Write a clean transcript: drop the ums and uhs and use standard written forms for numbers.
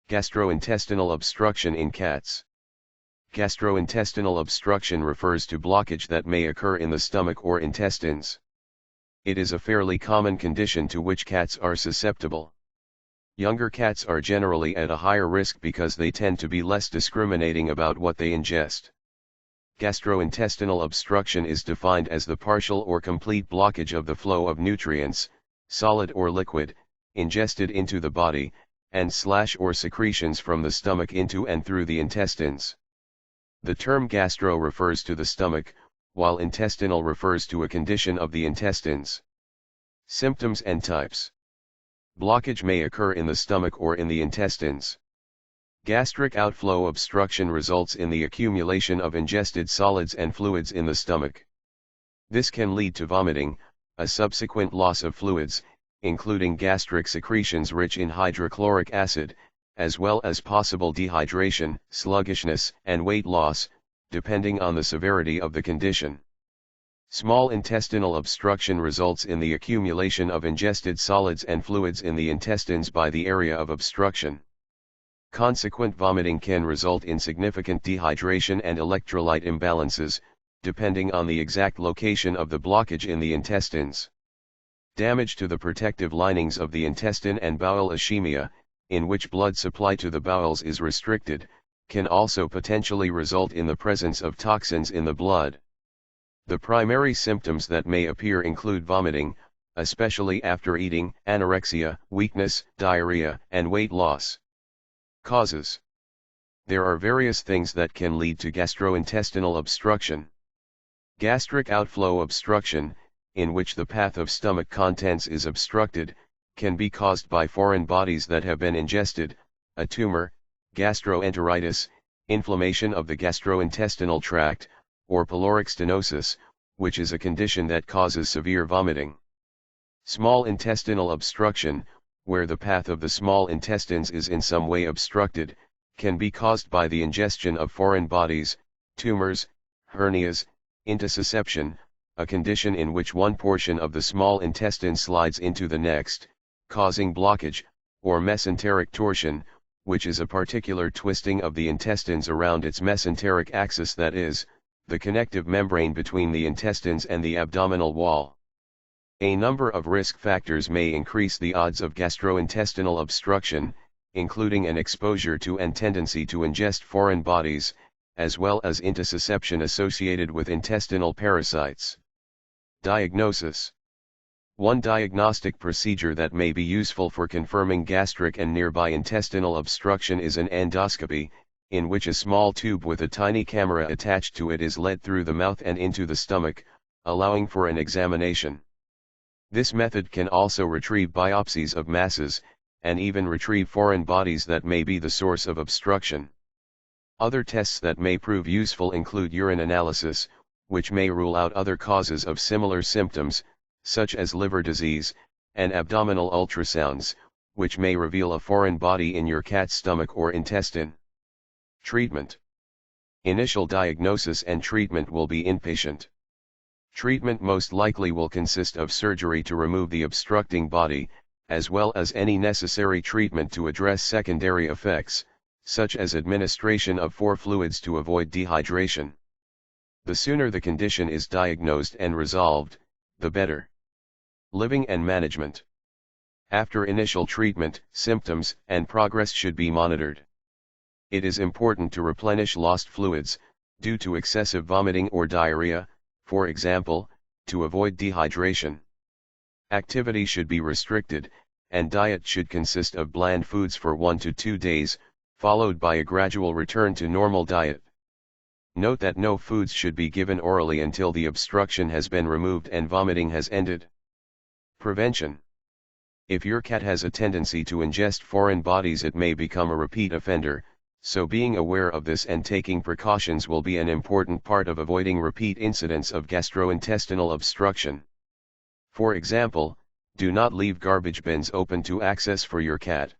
Gastrointestinal obstruction in cats. Gastrointestinal obstruction refers to blockage that may occur in the stomach or intestines. It is a fairly common condition to which cats are susceptible. Younger cats are generally at a higher risk because they tend to be less discriminating about what they ingest. Gastrointestinal obstruction is defined as the partial or complete blockage of the flow of nutrients, solid or liquid, ingested into the body, and/or secretions from the stomach into and through the intestines. The term gastro refers to the stomach, while intestinal refers to a condition of the intestines. Symptoms and types. Blockage may occur in the stomach or in the intestines. Gastric outflow obstruction results in the accumulation of ingested solids and fluids in the stomach. This can lead to vomiting, a subsequent loss of fluids, including gastric secretions rich in hydrochloric acid, as well as possible dehydration, sluggishness, and weight loss, depending on the severity of the condition. Small intestinal obstruction results in the accumulation of ingested solids and fluids in the intestines by the area of obstruction. Consequent vomiting can result in significant dehydration and electrolyte imbalances, depending on the exact location of the blockage in the intestines. Damage to the protective linings of the intestine and bowel ischemia, in which blood supply to the bowels is restricted, can also potentially result in the presence of toxins in the blood. The primary symptoms that may appear include vomiting, especially after eating, anorexia, weakness, diarrhea, and weight loss. Causes. There are various things that can lead to gastrointestinal obstruction. Gastric outflow obstruction, in which the path of stomach contents is obstructed, can be caused by foreign bodies that have been ingested, a tumor, gastroenteritis, inflammation of the gastrointestinal tract, or pyloric stenosis, which is a condition that causes severe vomiting. Small intestinal obstruction, where the path of the small intestines is in some way obstructed, can be caused by the ingestion of foreign bodies, tumors, hernias, intussusception, a condition in which one portion of the small intestine slides into the next, causing blockage, or mesenteric torsion, which is a particular twisting of the intestines around its mesenteric axis, that is, the connective membrane between the intestines and the abdominal wall. A number of risk factors may increase the odds of gastrointestinal obstruction, including an exposure to and tendency to ingest foreign bodies, as well as intussusception associated with intestinal parasites. Diagnosis. One diagnostic procedure that may be useful for confirming gastric and nearby intestinal obstruction is an endoscopy, in which a small tube with a tiny camera attached to it is led through the mouth and into the stomach, allowing for an examination. This method can also retrieve biopsies of masses, and even retrieve foreign bodies that may be the source of obstruction. Other tests that may prove useful include urine analysis, which may rule out other causes of similar symptoms, such as liver disease, and abdominal ultrasounds, which may reveal a foreign body in your cat's stomach or intestine. Treatment. Initial diagnosis and treatment will be inpatient. Treatment most likely will consist of surgery to remove the obstructing body, as well as any necessary treatment to address secondary effects, such as administration of fluids to avoid dehydration. The sooner the condition is diagnosed and resolved, the better. Living and management. After initial treatment, symptoms and progress should be monitored. It is important to replenish lost fluids, due to excessive vomiting or diarrhea, for example, to avoid dehydration. Activity should be restricted, and diet should consist of bland foods for 1 to 2 days, followed by a gradual return to normal diet. Note that no foods should be given orally until the obstruction has been removed and vomiting has ended. Prevention. If your cat has a tendency to ingest foreign bodies, it may become a repeat offender, so being aware of this and taking precautions will be an important part of avoiding repeat incidents of gastrointestinal obstruction. For example, do not leave garbage bins open to access for your cat.